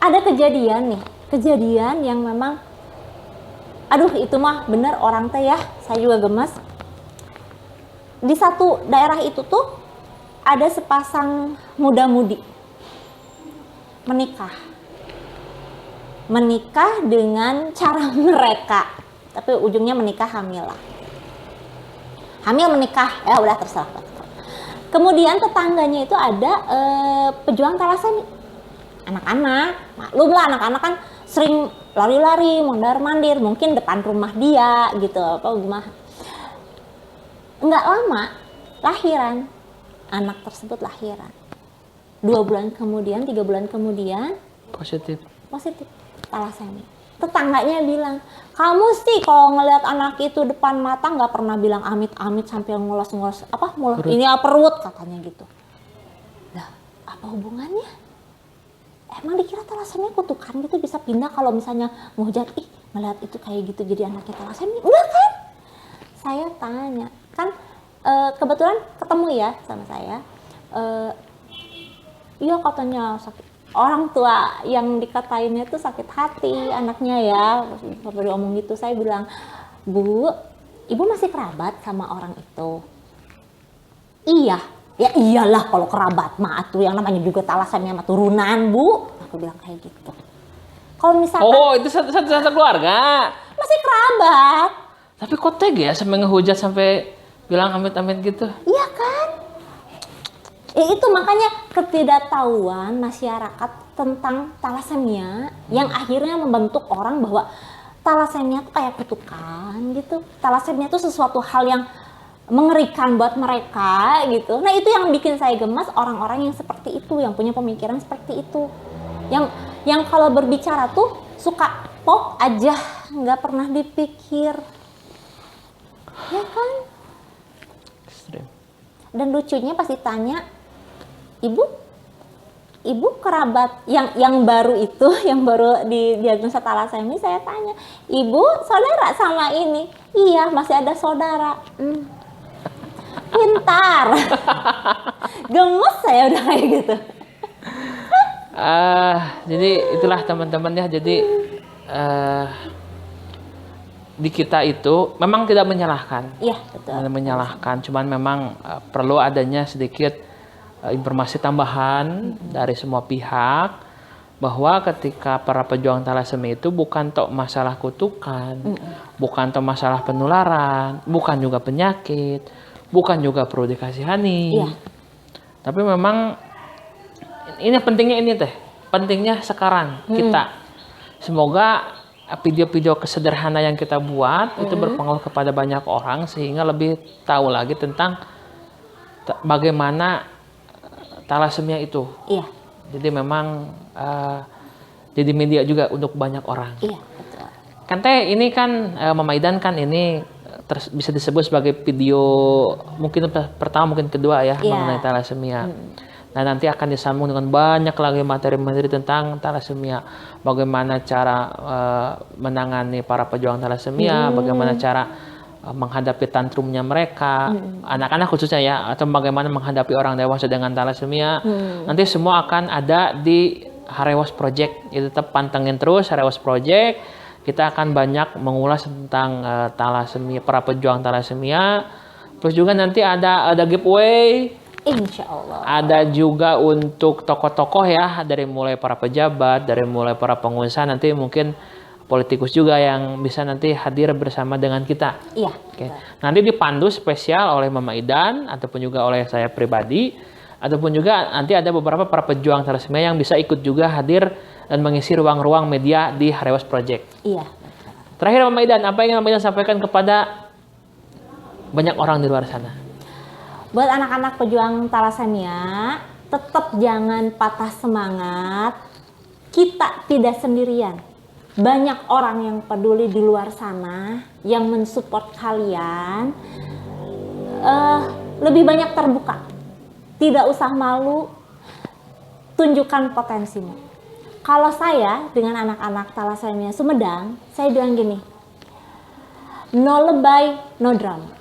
Ada kejadian nih, kejadian yang memang aduh itu mah bener orang teh ya, saya juga gemes. Di satu daerah itu tuh ada sepasang muda-mudi menikah dengan cara mereka, tapi ujungnya menikah hamil lah. Hamil menikah, ya udah terserah. Kemudian tetangganya itu ada pejuang thalassemia. Anak-anak, maklum lah anak-anak kan sering lari-lari, mondar-mandir, mungkin depan rumah dia gitu, Nggak lama, lahiran. Anak tersebut lahiran. 2 bulan kemudian, 3 bulan kemudian, Positif. thalassemia. Tetangganya bilang, kamu sih kalau ngelihat anak itu depan mata nggak pernah bilang amit-amit sampai ngulas-ngulas ini perut katanya gitu. Lah, apa hubungannya? Emang dikira thalassemia kutukan gitu bisa pindah kalau misalnya ngehujat, ngeliat itu kayak gitu jadi anaknya thalassemia? Enggak kan? Saya tanya, kan kebetulan ketemu ya sama saya. Iya katanya sakit. Orang tua yang dikatainnya tuh sakit hati anaknya ya. Baru ngomong gitu, saya bilang, Bu, Ibu masih kerabat sama orang itu? Iya. Ya iyalah kalau kerabat mah tuh yang namanya juga thalassemia mah turunan, Bu. Aku bilang kayak gitu. Kalau misalkan itu satu keluarga. masih kerabat. Tapi kok tega ya sampai ngehujat sampai bilang amit-amit gitu? Iya kan? Itu makanya ketidaktahuan masyarakat tentang thalassemia yang akhirnya membentuk orang bahwa thalassemia itu kayak kutukan gitu. Thalassemia itu sesuatu hal yang mengerikan buat mereka gitu. Nah itu yang bikin saya gemas, orang-orang yang seperti itu, yang punya pemikiran seperti itu, yang kalau berbicara tuh suka pop aja, nggak pernah dipikir, ya kan? Ekstrim. Dan lucunya pas ditanya, Ibu ibu kerabat yang baru itu, yang baru didiagnosa talasemia, saya tanya, ibu saudara sama ini? Iya, masih ada saudara. Pintar. Gemes saya udah kayak gitu. Jadi itulah teman-teman ya. Jadi di kita itu memang tidak menyalahkan. Iya, betul. Tidak menyalahkan, cuman memang perlu adanya sedikit informasi tambahan dari semua pihak bahwa ketika para pejuang talasemia itu bukan tok masalah kutukan, bukan tok masalah penularan, bukan juga penyakit, bukan juga perlu dikasihani. Iya. Tapi memang ini pentingnya ini teh, pentingnya sekarang kita. Semoga video-video kesederhana yang kita buat itu berpengaruh kepada banyak orang sehingga lebih tahu lagi tentang bagaimana talasemia itu. Iya. Jadi memang jadi media juga untuk banyak orang. Iya, betul. Kan teh ini kan Mama Idan kan ini bisa disebut sebagai video mungkin pertama mungkin kedua ya mengenai talasemia. Nah nanti akan disambung dengan banyak lagi materi-materi tentang talasemia. Bagaimana cara menangani para pejuang talasemia, bagaimana cara menghadapi tantrumnya mereka, anak-anak khususnya ya, atau bagaimana menghadapi orang dewasa dengan talasemia. Nanti semua akan ada di Harewas Project. Itu tetap pantengin terus Harewas Project. Kita akan banyak mengulas tentang talasemia, para pejuang talasemia. Terus juga nanti ada giveaway. Insya Allah. Ada juga untuk tokoh-tokoh ya, dari mulai para pejabat, dari mulai para pengusaha, nanti mungkin politikus juga yang bisa nanti hadir bersama dengan kita. Iya. Oke. Nanti dipandu spesial oleh Mama Idan ataupun juga oleh saya pribadi, ataupun juga nanti ada beberapa para pejuang talasemia yang bisa ikut juga hadir dan mengisi ruang-ruang media di Harewas Project. Iya. Terakhir Mama Idan, apa yang Mama Idan sampaikan kepada banyak orang di luar sana? Buat anak-anak pejuang talasemia, tetap jangan patah semangat. Kita tidak sendirian. Banyak orang yang peduli di luar sana, yang mensupport kalian. Lebih banyak terbuka. Tidak usah malu, tunjukkan potensimu. Kalau saya dengan anak-anak talasemia Sumedang, saya bilang gini, no lebay, no drama.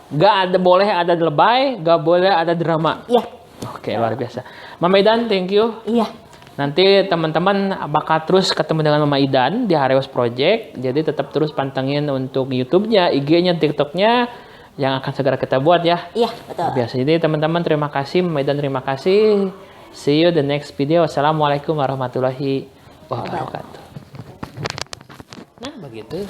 Gak boleh ada lebay, gak boleh ada drama. Iya. Oke, luar biasa. Mama Idan, thank you. Iya. Nanti teman-teman bakal terus ketemu dengan Mama Idan di Harewas Project. Jadi tetap terus pantengin untuk YouTube-nya, IG-nya, TikTok-nya yang akan segera kita buat ya. Iya, betul. Biasa. Jadi teman-teman terima kasih, Mama Idan terima kasih. See you the next video. Assalamualaikum warahmatullahi wabarakatuh. Nah, begitu.